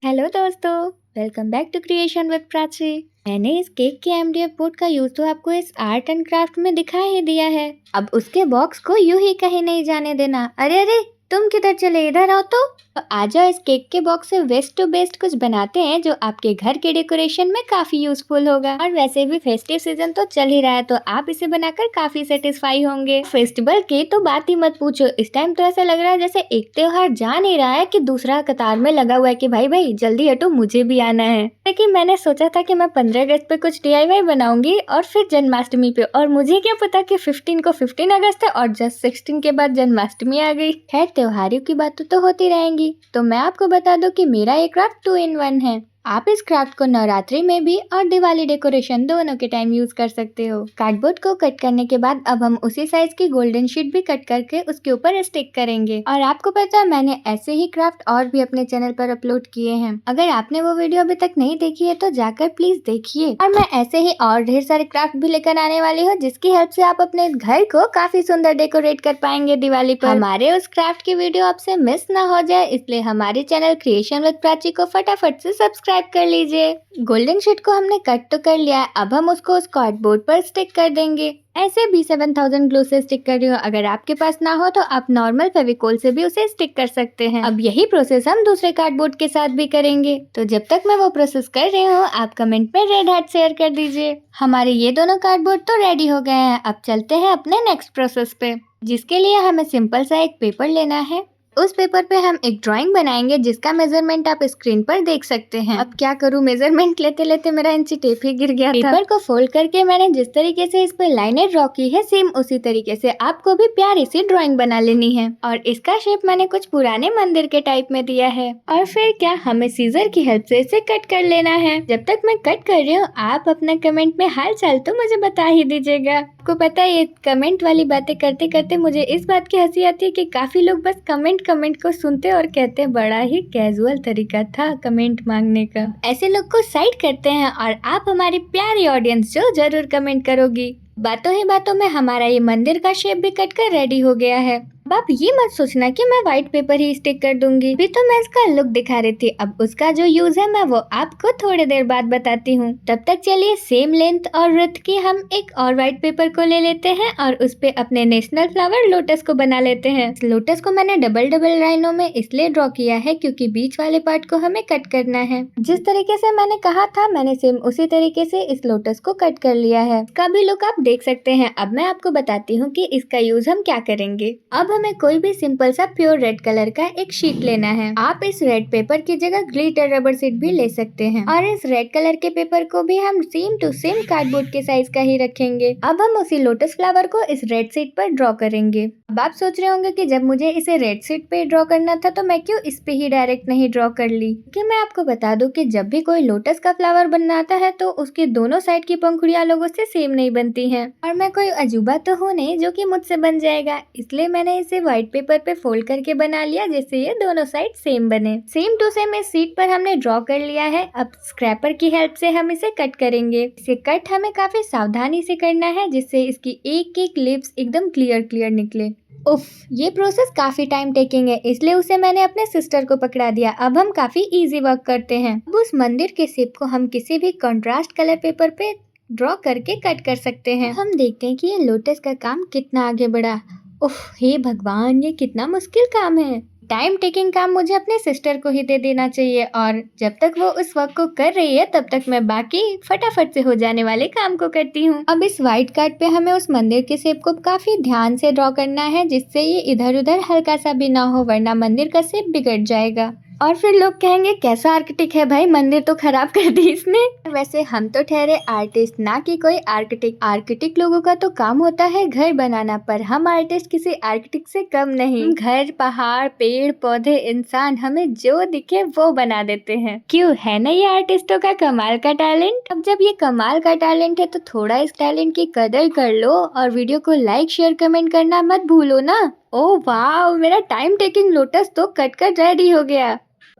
Hello दोस्तों, welcome back to creation with Prachi. मैंने इस केक के एमडीएफ बोर्ड का यूज तो आपको इस आर्ट एंड क्राफ्ट में दिखा ही दिया है। अब उसके बॉक्स को यूं ही कहीं नहीं जाने देना। अरे अरे, तुम किधर चले? इधर आओ तो आ जाओ। इस केक के बॉक्स से वेस्ट टू बेस्ट कुछ बनाते हैं जो आपके घर के डेकोरेशन में काफी यूजफुल होगा। और वैसे भी फेस्टिव सीजन तो चल ही रहा है, तो आप इसे बनाकर काफी सेटिस्फाई होंगे। फेस्टिवल की तो बात ही मत पूछो। इस टाइम तो ऐसा लग रहा है जैसे एक त्योहार जा नहीं रहा है कि दूसरा कतार में लगा हुआ है कि भाई भाई जल्दी हटो, मुझे भी आना है। लेकिन मैंने सोचा था कि मैं 15 अगस्त पे कुछ डीआईवाई बनाऊंगी और फिर जन्माष्टमी पे, और मुझे क्या पता कि 15 को 15 अगस्त है और जस्ट 16 के बाद जन्माष्टमी आ गई। खैर, त्योहारों की बातें तो होती रहेंगी, तो मैं आपको बता दूं कि मेरा ये क्राफ्ट 2 in 1 है। आप इस क्राफ्ट को नवरात्रि में भी और दिवाली डेकोरेशन दोनों के टाइम यूज कर सकते हो। कार्डबोर्ड को कट करने के बाद अब हम उसी साइज की गोल्डन शीट भी कट करके उसके ऊपर स्टिक करेंगे। और आपको पता है, मैंने ऐसे ही क्राफ्ट और भी अपने चैनल पर अपलोड किए हैं। अगर आपने वो वीडियो अभी तक नहीं देखी है तो जाकर प्लीज देखिए। और मैं ऐसे ही और ढेर सारे क्राफ्ट भी लेकर आने वाली हूँ, जिसकी हेल्प से आप अपने घर को काफी सुंदर डेकोरेट कर पाएंगे दिवाली पर। हमारे उस क्राफ्ट की वीडियो आपसे मिस ना हो जाए, इसलिए हमारे चैनल क्रिएशन विद प्राची को फटाफट से सब्सक्राइब कर लीजिए। गोल्डन शीट को हमने कट तो कर लिया है, अब हम उसको उस कार्डबोर्ड पर स्टिक कर देंगे। ऐसे भी 7000 ग्लू से स्टिक कर रही हूँ। अगर आपके पास ना हो तो आप नॉर्मल फेविकोल से भी उसे स्टिक कर सकते हैं। अब यही प्रोसेस हम दूसरे कार्डबोर्ड के साथ भी करेंगे। तो जब तक मैं वो प्रोसेस कर रही हूँ, आप कमेंट में रेड हार्ट शेयर कर दीजिए। हमारे ये दोनों कार्डबोर्ड तो रेडी हो गए हैं। अब चलते हैं अपने नेक्स्ट प्रोसेस पे, जिसके लिए हमें सिंपल सा एक पेपर लेना है। उस पेपर पे हम एक ड्राइंग बनाएंगे जिसका मेजरमेंट आप स्क्रीन पर देख सकते हैं। अब क्या करूँ, मेजरमेंट लेते लेते मेरा इंची टेप ही गिर गया था। पेपर को फोल्ड करके मैंने जिस तरीके से इस पर लाइनें ड्रॉ की है, सेम उसी तरीके से आपको भी प्यारी सी ड्राइंग बना लेनी है। और इसका शेप मैंने कुछ पुराने मंदिर के टाइप में दिया है। और फिर क्या, हमें सीजर की हेल्प से इसे कट कर लेना है। जब तक मैं कट कर रही हूँ, आप अपने कमेंट में हाल चाल तो मुझे बता ही दीजिएगा। आपको पता है, ये कमेंट वाली बातें करते करते मुझे इस बात की हंसी आती है कि काफी लोग बस कमेंट को सुनते और कहते बड़ा ही कैजुअल तरीका था कमेंट मांगने का। ऐसे लोग को साइड करते हैं और आप हमारी प्यारी ऑडियंस जो जरूर कमेंट करोगी। बातों ही बातों में हमारा ये मंदिर का शेप भी कट कर रेडी हो गया है। अब आप ये मत सोचना कि मैं व्हाइट पेपर ही स्टिक कर दूंगी, भी तो मैं इसका लुक दिखा रही थी। अब उसका जो यूज है मैं वो आपको थोड़ी देर बाद बताती हूँ। तब तक चलिए सेम लेंथ और विड्थ की हम एक और व्हाइट पेपर को ले लेते हैं और उस पे अपने नेशनल फ्लावर लोटस को बना लेते हैं। लोटस को मैंने डबल डबल लाइनों में इसलिए ड्रॉ किया है क्योंकि बीच वाले पार्ट को हमें कट करना है। जिस तरीके से मैंने कहा था, मैंने सेम उसी तरीके से इस लोटस को कट कर लिया है। इसका भी लुक आप देख सकते हैं। अब मैं आपको बताती हूँ कि इसका यूज हम क्या करेंगे। अब हमें कोई भी सिंपल सा प्योर रेड कलर का एक शीट लेना है। आप इस रेड पेपर की जगह ग्लिटर रबर शीट भी ले सकते हैं। और इस रेड कलर के पेपर को भी हम सेम टू सेम कार्डबोर्ड के साइज का ही रखेंगे। अब हम उसी लोटस फ्लावर को इस रेड शीट पर ड्रॉ करेंगे। अब आप सोच रहे होंगे कि जब मुझे इसे रेड शीट पे ड्रॉ करना था तो मैं क्यों इस पे ही डायरेक्ट नहीं ड्रॉ कर ली। कि मैं आपको बता दूं कि जब भी कोई लोटस का फ्लावर बनाता है तो उसके दोनों साइड की पंखुड़ियां लोगों से सेम नहीं बनती हैं। और मैं कोई अजूबा तो हूँ नहीं जो कि मुझसे बन जाएगा, इसलिए मैंने इसे व्हाइट पेपर पे फोल्ड करके बना लिया जिससे ये दोनों साइड सेम बने। सेम टू सेम इस शीट पर हमने ड्रॉ कर लिया है। अब स्क्रैपर की हेल्प से हम इसे कट करेंगे। इसे कट हमें काफी सावधानी से करना है जिससे इसकी एक एक लिप्स एकदम क्लियर निकले। उफ, ये प्रोसेस काफी टाइम टेकिंग है, इसलिए उसे मैंने अपने सिस्टर को पकड़ा दिया। अब हम काफी इजी वर्क करते हैं। अब उस मंदिर के शेप को हम किसी भी कंट्रास्ट कलर पेपर पे ड्रॉ करके कट कर सकते हैं। हम देखते हैं कि ये लोटस का काम कितना आगे बढ़ा। उफ, हे भगवान, ये कितना मुश्किल काम है। टाइम टेकिंग काम मुझे अपने सिस्टर को ही दे देना चाहिए, और जब तक वो उस वर्क को कर रही है तब तक मैं बाकी फटाफट से हो जाने वाले काम को करती हूँ। अब इस व्हाइट कार्ड पे हमें उस मंदिर के शेप को काफी ध्यान से ड्रॉ करना है जिससे ये इधर उधर हल्का सा भी ना हो, वरना मंदिर का शेप बिगड़ जाएगा। और फिर लोग कहेंगे कैसा आर्किटेक्ट है भाई, मंदिर तो खराब कर दी इसने। वैसे हम तो ठहरे आर्टिस्ट, ना कि कोई आर्किटेक्ट। आर्किटेक्ट लोगों का तो काम होता है घर बनाना, पर हम आर्टिस्ट किसी आर्किटेक्ट से कम नहीं। घर, पहाड़, पेड़ पौधे, इंसान, हमें जो दिखे वो बना देते हैं। क्यों, है ना ये आर्टिस्टों का कमाल का टैलेंट। अब जब ये कमाल का टैलेंट है तो थोड़ा इस टैलेंट की कदर कर लो और वीडियो को लाइक शेयर कमेंट करना मत भूलो ना। ओ वाह, मेरा टाइम टेकिंग लोटस तो कट कर रेडी हो गया।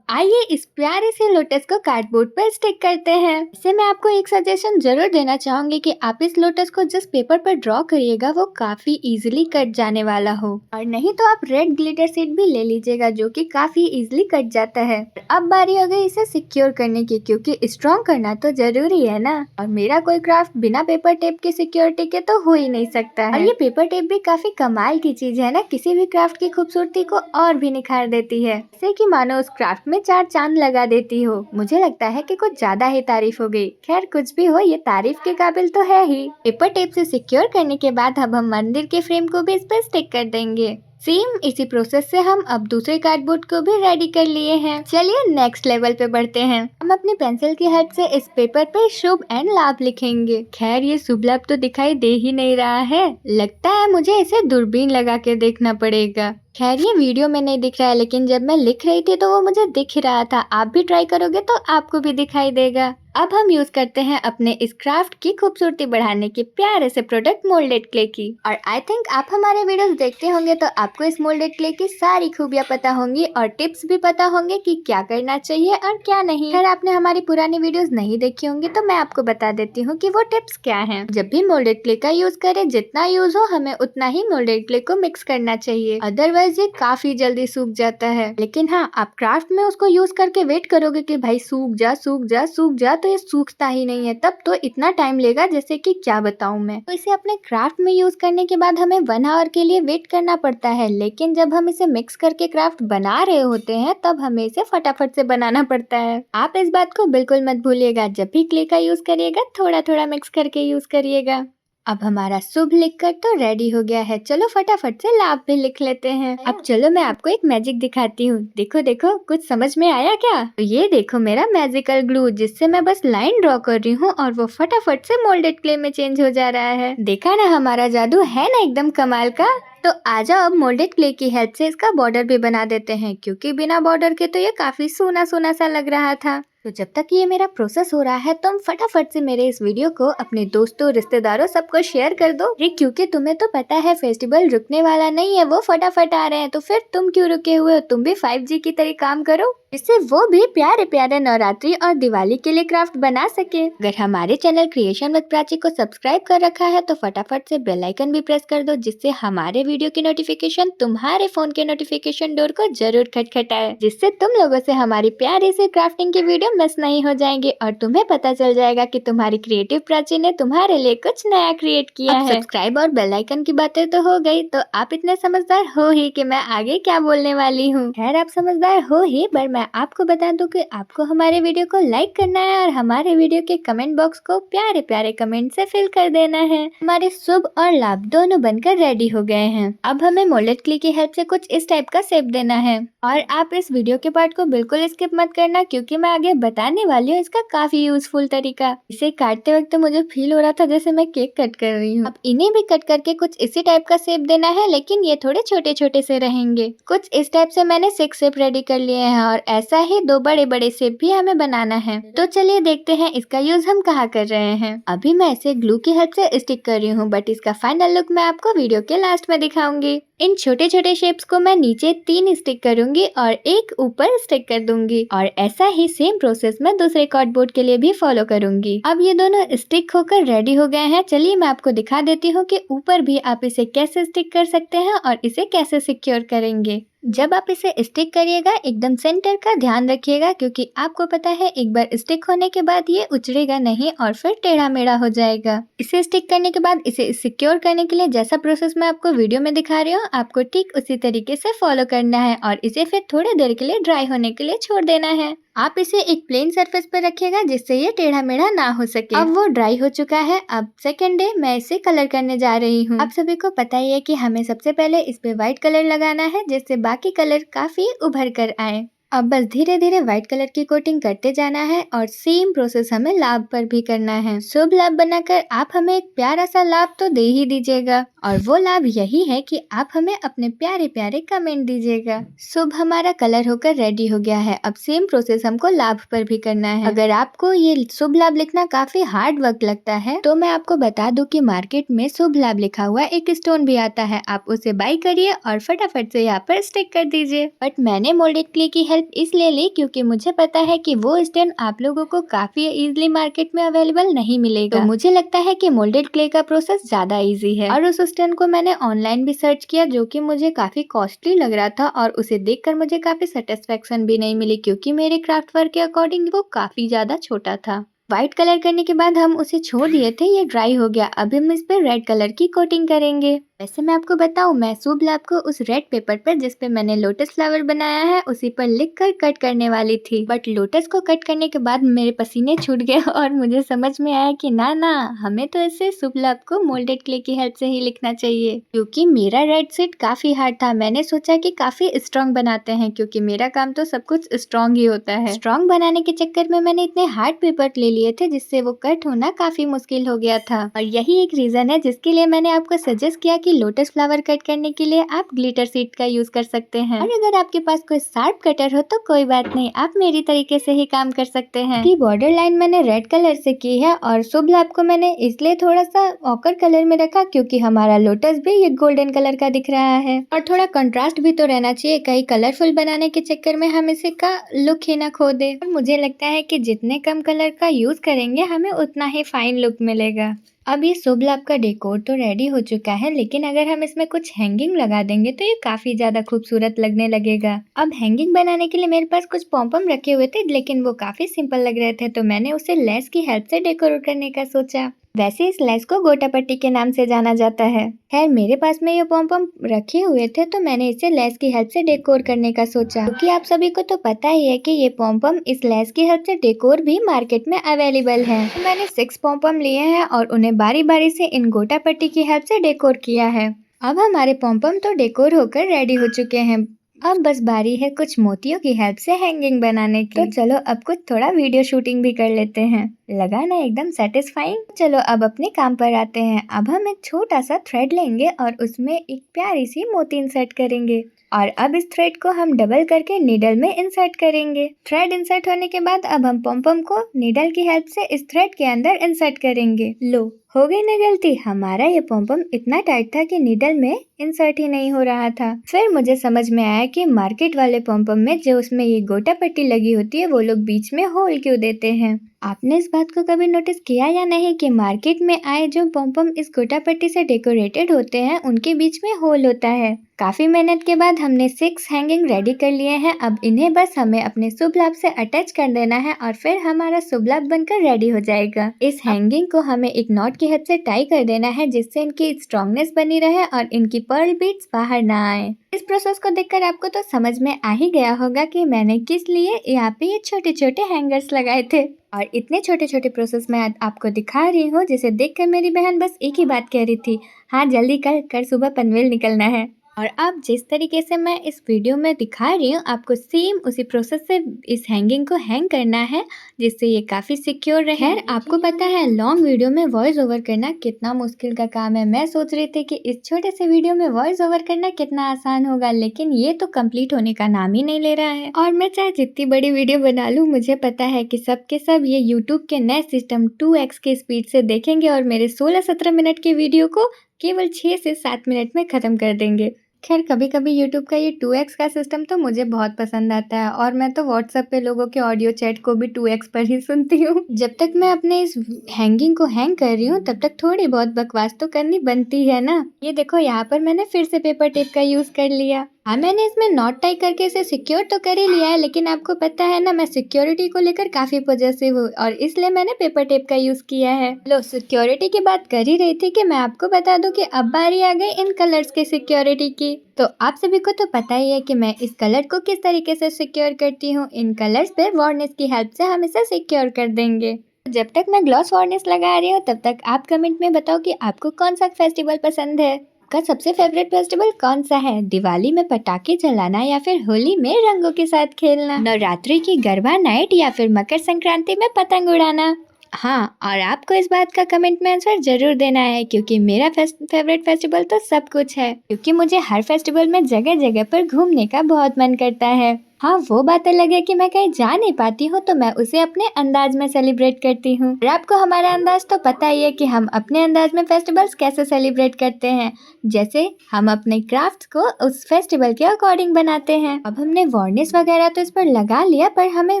आइए इस प्यारे से लोटस को कार्डबोर्ड पर स्टिक करते हैं। इससे मैं आपको एक सजेशन जरूर देना चाहूंगी कि आप इस लोटस को जिस पेपर पर ड्रॉ करिएगा वो काफी इजीली कट जाने वाला हो, और नहीं तो आप रेड ग्लिटर शीट भी ले लीजिएगा जो कि काफी इजीली कट जाता है। अब बारी हो गई इसे सिक्योर करने की, क्योंकि स्ट्रॉन्ग करना तो जरूरी है ना। और मेरा कोई क्राफ्ट बिना पेपर टेप की सिक्योरिटी के तो हो ही नहीं सकता है। और ये पेपर टेप भी काफी कमाल की चीज है ना, किसी भी क्राफ्ट की खूबसूरती को और भी निखार देती है, जैसे कि मानो उस क्राफ्ट में 4 चांद लगा देती हो। मुझे लगता है कि कुछ ज्यादा ही तारीफ हो गई। खैर कुछ भी हो, ये तारीफ के काबिल तो है ही। पेपर टेप से सिक्योर करने के बाद अब हम मंदिर के फ्रेम को भी इस पर स्टिक कर देंगे। सेम इसी प्रोसेस से हम अब दूसरे कार्डबोर्ड को भी रेडी कर लिए हैं। चलिए नेक्स्ट लेवल पे बढ़ते हैं। हम अपनी पेंसिल की हेल्प से इस पेपर पे शुभ एंड लाभ लिखेंगे। खैर ये शुभ लाभ तो दिखाई दे ही नहीं रहा है, लगता है मुझे इसे दूरबीन लगा के देखना पड़ेगा। खैर ये वीडियो में नहीं दिख रहा है, लेकिन जब मैं लिख रही थी तो वो मुझे दिख रहा था। आप भी ट्राई करोगे तो आपको भी दिखाई देगा। अब हम यूज करते हैं अपने इस क्राफ्ट की खूबसूरती बढ़ाने के प्यारे से प्रोडक्ट मोल्डेड क्ले की। और आई थिंक आप हमारे वीडियोस देखते होंगे तो आपको इस मोल्डेड क्ले की सारी खूबियां पता होंगी और टिप्स भी पता होंगे कि क्या करना चाहिए और क्या नहीं। अगर आपने हमारी पुरानी वीडियोस नहीं देखी होंगी तो मैं आपको बता देती हूँ कि वो टिप्स क्या हैं। जब भी मोल्डेड क्ले का यूज करें, जितना यूज हो हमें उतना ही मोल्डेड क्ले को मिक्स करना चाहिए, अदरवाइज ये काफी जल्दी सूख जाता है। लेकिन हाँ, आप क्राफ्ट में उसको यूज करके वेट करोगे कि भाई सूख जा सूख जा सूख जा, तो ये सूखता ही नहीं है। तब तो इतना टाइम लेगा जैसे कि क्या बताऊं मैं। तो इसे अपने क्राफ्ट में यूज करने के बाद हमें 1 आवर के लिए वेट करना पड़ता है, लेकिन जब हम इसे मिक्स करके क्राफ्ट बना रहे होते हैं तब हमें इसे फटाफट से बनाना पड़ता है। आप इस बात को बिल्कुल मत भूलिएगा, जब भी क्ले का यूज करिएगा थोड़ा थोड़ा मिक्स करके यूज करिएगा। अब हमारा शुभ लिखकर तो रेडी हो गया है, चलो फटाफट से लाभ भी लिख लेते हैं। अब चलो मैं आपको एक मैजिक दिखाती हूँ। देखो देखो, कुछ समझ में आया क्या? तो ये देखो मेरा मैजिकल ग्लू, जिससे मैं बस लाइन ड्रॉ कर रही हूँ और वो फटाफट से मोल्डेड क्ले में चेंज हो जा रहा है। देखा ना हमारा जादू है ना एकदम कमाल का। तो आ जाओ अब मोल्डेड क्ले की हेल्प से इसका बॉर्डर भी बना देते हैं, क्योंकि बिना बॉर्डर के तो ये काफी सूना सूना सा लग रहा था। तो जब तक ये मेरा प्रोसेस हो रहा है तुम फटाफट से मेरे इस वीडियो को अपने दोस्तों रिश्तेदारों सबको शेयर कर दो। क्योंकि तुम्हें तो पता है फेस्टिवल रुकने वाला नहीं है, वो फटाफट आ रहे हैं, तो फिर तुम क्यों रुके हुए हो? तुम भी 5G की तरह काम करो, जिससे वो भी प्यारे प्यारे नवरात्रि और दिवाली के लिए क्राफ्ट बना सके। अगर हमारे चैनल क्रिएशन विद प्राची को सब्सक्राइब कर रखा है तो फटाफट से बेल आइकन भी प्रेस कर दो, जिससे हमारे वीडियो की नोटिफिकेशन तुम्हारे फोन के नोटिफिकेशन डोर को जरूर खटखटाए, जिससे तुम लोगों से हमारी प्यारी सी क्राफ्टिंग की वीडियो मिस नहीं हो जाएंगे और तुम्हें पता चल जाएगा कि तुम्हारी क्रिएटिव प्राची ने तुम्हारे लिए कुछ नया क्रिएट किया है। सब्सक्राइब और बेल आइकन की बातें तो हो गई, तो आप इतने समझदार हो ही कि मैं आगे क्या बोलने वाली हूँ। खैर आप समझदार हो ही, पर मैं आपको बता दूं कि आपको हमारे वीडियो को लाइक करना है और हमारे वीडियो के कमेंट बॉक्स को प्यारे प्यारे कमेंट से फिल कर देना है। हमारे शुभ और लाभ दोनों बनकर रेडी हो गए हैं। अब हमें मोल्डेड क्ले की हेल्प से कुछ इस टाइप का शेप देना है, और आप इस वीडियो के पार्ट को बिल्कुल स्किप मत करना, क्योंकि मैं आगे बताने वाली हूँ इसका काफी यूजफुल तरीका। इसे काटते वक्त तो मुझे फील हो रहा था जैसे मैं केक कट कर रही हूँ। अब इन्हें भी कट करके कुछ इसी टाइप का शेप देना है, लेकिन ये थोड़े छोटे छोटे से रहेंगे। कुछ इस टाइप से मैंने 6 शेप रेडी कर लिए हैं, और ऐसा ही 2 बड़े बड़े शेप भी हमें बनाना है। तो चलिए देखते हैं इसका यूज हम कहाँ कर रहे हैं। अभी मैं इसे ग्लू की हेल्प से स्टिक कर रही हूँ, बट इसका फाइनल लुक मैं आपको वीडियो के लास्ट में दिखाऊंगी। इन छोटे छोटे शेप्स को मैं नीचे 3 स्टिक करूंगी और एक ऊपर स्टिक कर दूंगी, और ऐसा ही सेम प्रोसेस मैं दूसरे कार्डबोर्ड के लिए भी फॉलो करूंगी। अब ये दोनों स्टिक होकर रेडी हो गए हैं। चलिए मैं आपको दिखा देती हूँ कि ऊपर भी आप इसे कैसे स्टिक कर सकते हैं और इसे कैसे सिक्योर करेंगे। जब आप इसे स्टिक करिएगा एकदम सेंटर का ध्यान रखिएगा, क्योंकि आपको पता है एक बार स्टिक होने के बाद ये उछड़ेगा नहीं और फिर टेढ़ा मेढ़ा हो जाएगा। इसे स्टिक करने के बाद इसे सिक्योर करने के लिए जैसा प्रोसेस मैं आपको वीडियो में दिखा रही हूँ, आपको ठीक उसी तरीके से फॉलो करना है और इसे फिर थोड़ी देर के लिए ड्राई होने के लिए छोड़ देना है। आप इसे एक प्लेन सरफेस पर रखिएगा जिससे ये टेढ़ा मेढ़ा ना हो सके। अब वो ड्राई हो चुका है। अब सेकंड डे मैं इसे कलर करने जा रही हूँ। आप सभी को पता ही है कि हमें सबसे पहले इस पे व्हाइट कलर लगाना है, जिससे बाकी कलर काफी उभर कर आए। अब बस धीरे धीरे व्हाइट कलर की कोटिंग करते जाना है, और सेम प्रोसेस हमें लाभ पर भी करना है। शुभ लाभ बनाकर आप हमें एक प्यारा सा लाभ तो दे ही दीजिएगा, और वो लाभ यही है कि आप हमें अपने प्यारे प्यारे कमेंट दीजिएगा। शुभ हमारा कलर होकर रेडी हो गया है। अब सेम प्रोसेस हमको लाभ पर भी करना है। अगर आपको ये शुभ लाभ लिखना काफी हार्ड वर्क लगता है तो मैं आपको बता दूं कि मार्केट में शुभ लाभ लिखा हुआ एक स्टोन भी आता है, आप उसे बाय करिए और फटाफट से यहाँ पर स्टिक कर दीजिए। बट मैंने मोल्डेड क्ले की हेल्प इसलिए ली क्योंकि मुझे पता है कि वो स्टैंड आप लोगों को काफी इजीली मार्केट में अवेलेबल नहीं मिलेगा। तो मुझे लगता है कि मोल्डेड क्ले का प्रोसेस ज्यादा इजी है। और उस स्टैंड को मैंने ऑनलाइन भी सर्च किया जो कि मुझे काफी कॉस्टली लग रहा था और उसे देखकर मुझे काफी सेटिस्फेक्शन भी नहीं मिली क्योंकि मेरे क्राफ्ट वर्क के अकॉर्डिंग वो काफी ज्यादा छोटा था। व्हाइट कलर करने के बाद हम उसे छोड़ दिए थे, ये ड्राई हो गया। अब हम इस पे रेड कलर की कोटिंग करेंगे। वैसे मैं आपको बताऊं, मैं शुभ लाभ को उस रेड पेपर पर जिस पे मैंने लोटस फ्लावर बनाया है उसी पर लिख कर कट करने वाली थी, बट लोटस को कट करने के बाद मेरे पसीने छूट गए और मुझे समझ में आया कि ना ना, हमें तो इसे शुभ लाभ को मोल्डेड क्ले की हेल्प से ही लिखना चाहिए। क्योंकि मेरा रेड शीट काफी हार्ड था, मैंने सोचा कि काफी स्ट्रॉन्ग बनाते हैं क्योंकि मेरा काम तो सब कुछ स्ट्रॉन्ग ही होता है। स्ट्रॉन्ग बनाने के चक्कर में मैंने इतने हार्ड पेपर ले लिए थे जिससे वो कट होना काफी मुश्किल हो गया था। और यही एक रीजन है जिसके लिए मैंने आपको सजेस्ट किया कि लोटस फ्लावर कट करने के लिए आप ग्लिटर शीट का यूज कर सकते हैं। और अगर आपके पास कोई शार्प कटर हो तो कोई बात नहीं, आप मेरी तरीके से ही काम कर सकते हैं। की बॉर्डर लाइन मैंने रेड कलर से की है और शुभ लाभ को मैंने इसलिए थोड़ा सा ऑकर कलर में रखा क्योंकि हमारा लोटस भी ये गोल्डन कलर का दिख रहा है और थोड़ा कंट्रास्ट भी तो रहना चाहिए, कहीं कलरफुल बनाने के चक्कर में हम इसे का लुक ही ना खो दे। और मुझे लगता है कि जितने कम कलर का यूज करेंगे हमें उतना ही फाइन लुक मिलेगा। अब ये शुभ लाभ का डेकोर तो रेडी हो चुका है, लेकिन अगर हम इसमें कुछ हैंगिंग लगा देंगे तो ये काफी ज्यादा खूबसूरत लगने लगेगा। अब हैंगिंग बनाने के लिए मेरे पास कुछ पॉम्पम रखे हुए थे लेकिन वो काफी सिंपल लग रहे थे तो मैंने उसे लेस की हेल्प से डेकोरेट करने का सोचा। वैसे इस लेस को गोटा पट्टी के नाम से जाना जाता है। खैर मेरे पास में ये पॉम्पम रखे हुए थे तो मैंने इसे लेस की हेल्प से डेकोर करने का सोचा क्योंकि आप सभी को तो पता ही है कि ये पॉम्पम इस लेस की हेल्प से डेकोर भी मार्केट में अवेलेबल है। तो मैंने 6 पॉम्पम लिए हैं और उन्हें बारी बारी से इन गोटा पट्टी की हेल्प से डेकोर किया है। अब हमारे पॉम्पम तो डेकोर होकर रेडी हो चुके हैं, अब बस बारी है कुछ मोतियों की हेल्प से हैंगिंग बनाने की। तो चलो अब कुछ थोड़ा वीडियो शूटिंग भी कर लेते हैं। लगा ना एकदम सेटिस्फाइंग। चलो अब अपने काम पर आते हैं। अब हम एक छोटा सा थ्रेड लेंगे और उसमें एक प्यारी सी मोती इंसर्ट करेंगे और अब इस थ्रेड को हम डबल करके नीडल में इंसर्ट करेंगे। थ्रेड इंसर्ट होने के बाद अब हम पॉम्पम को नीडल की हेल्प से इस थ्रेड के अंदर इंसर्ट करेंगे। लो हो गई ना गलती, हमारा ये पॉम्पम इतना टाइट था कि नीडल में इंसर्ट ही नहीं हो रहा था। फिर मुझे समझ में आया कि मार्केट वाले पॉम्पम में जो उसमें ये गोटा पट्टी लगी होती है वो लोग बीच में होल क्यों देते हैं। आपने इस बात को कभी नोटिस किया या नहीं कि मार्केट में आए जो पॉम्पम इस गोटा पट्टी से डेकोरेटेड होते हैं उनके बीच में होल होता है। काफी मेहनत के बाद हमने 6 हैंगिंग रेडी कर लिए हैं। अब इन्हें बस हमें अपने शुभ लाभ से अटैच कर देना है और फिर हमारा शुभ लाभ बनकर रेडी हो जाएगा। इस हैंगिंग को हमें एक नॉट की हेल्प से टाई कर देना है जिससे इनकी स्ट्रॉन्गनेस बनी रहे और इनकी पर्ल बीट्स बाहर ना आए। इस प्रोसेस को देखकर आपको तो समझ में आ ही गया होगा कि मैंने किस लिए यहाँ पे ये छोटे छोटे हैंगर्स लगाए थे और इतने छोटे छोटे प्रोसेस मैं आपको दिखा रही हूँ जिसे देखकर मेरी बहन बस एक ही बात कह रही थी, हाँ जल्दी कर सुबह पनवेल निकलना है। और अब जिस तरीके से मैं इस वीडियो में दिखा रही हूँ आपको सेम उसी प्रोसेस से इस हैंगिंग को हैंग करना है जिससे ये काफ़ी सिक्योर रहे। खैर आपको पता है लॉन्ग वीडियो में वॉइस ओवर करना कितना मुश्किल का काम है। मैं सोच रही थी कि इस छोटे से वीडियो में वॉइस ओवर करना कितना आसान होगा, लेकिन ये तो कंप्लीट होने का नाम ही नहीं ले रहा है। और मैं चाहे जितनी बड़ी वीडियो बना लूँ, मुझे पता है कि सब के सब ये यूट्यूब के नए सिस्टम 2x के स्पीड से देखेंगे और मेरे 16-17 मिनट के वीडियो को केवल 6 से 7 मिनट में ख़त्म कर देंगे। खैर कभी कभी यूट्यूब का ये 2x का सिस्टम तो मुझे बहुत पसंद आता है और मैं तो व्हाट्सएप पे लोगों के ऑडियो चैट को भी 2x पर ही सुनती हूँ। जब तक मैं अपने इस हैंगिंग को हैंग कर रही हूँ तब तक थोड़ी बहुत बकवास तो करनी बनती है ना। ये देखो यहाँ पर मैंने फिर से पेपर टेप का यूज कर लिया। हाँ मैंने इसमें नॉट टाई करके इसे सिक्योर तो कर ही लिया है, लेकिन आपको पता है ना मैं सिक्योरिटी को लेकर काफी पॉजिटिव हूँ और इसलिए मैंने पेपर टेप का यूज किया है। लो सिक्योरिटी की बात कर ही रही थी कि मैं आपको बता दूं कि अब बारी आ गई इन कलर्स की सिक्योरिटी की। तो आप सभी को तो पता ही है कि मैं इस कलर को किस तरीके से सिक्योर करती हूँ। इन कलर्स पे वार्निश की हेल्प से हम इसे सिक्योर कर देंगे। जब तक मैं ग्लॉस वार्निश लगा रही हूँ तब तक आप कमेंट में बताओ कि आपको कौन सा फेस्टिवल पसंद है। आपका सबसे फेवरेट फेस्टिवल कौन सा है? दिवाली में पटाखे जलाना या फिर होली में रंगों के साथ खेलना, नवरात्रि की गरबा नाइट या फिर मकर संक्रांति में पतंग उड़ाना। हाँ और आपको इस बात का कमेंट में आंसर जरूर देना है क्योंकि मेरा फेवरेट फेस्टिवल तो सब कुछ है, क्योंकि मुझे हर फेस्टिवल में जगह जगह पर घूमने का बहुत मन करता है। हाँ, वो बात अलग है कि मैं कहीं जा नहीं पाती हूँ तो मैं उसे अपने अंदाज में सेलिब्रेट करती हूँ। और आपको हमारा अंदाज तो पता ही है कि हम अपने अंदाज में फेस्टिवल्स कैसे सेलिब्रेट करते हैं। जैसे हम अपने क्राफ्ट्स को उस फेस्टिवल के अकॉर्डिंग बनाते हैं। अब हमने वार्निश वगैरह तो इस पर लगा लिया, पर हमें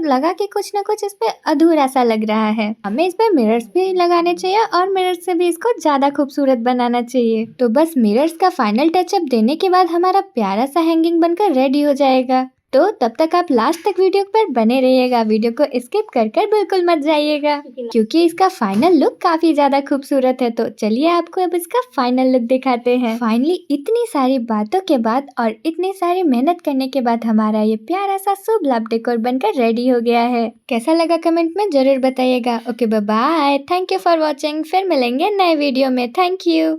लगा कि कुछ ना कुछ इस पे अधूरा सा लग रहा है। हमें इस पे मिरर्स भी लगाने चाहिए और मिरर्स से भी इसको ज्यादा खूबसूरत बनाना चाहिए। तो बस मिरर्स का फाइनल टचअप देने के बाद हमारा प्यारा सा हैंगिंग बनकर रेडी हो जाएगा। तो तब तक आप लास्ट तक वीडियो पर बने रहिएगा, वीडियो को स्किप कर बिल्कुल मत जाइएगा, क्योंकि इसका फाइनल लुक काफी ज्यादा खूबसूरत है। तो चलिए आपको अब इसका फाइनल लुक दिखाते हैं। फाइनली इतनी सारी बातों के बाद और इतनी सारी मेहनत करने के बाद हमारा ये प्यारा सा शुभ लाभ डेकोर बनकर रेडी हो गया है। कैसा लगा कमेंट में जरूर बताइएगा। Okay bye, thank you for watching. फिर मिलेंगे नए वीडियो में। Thank you.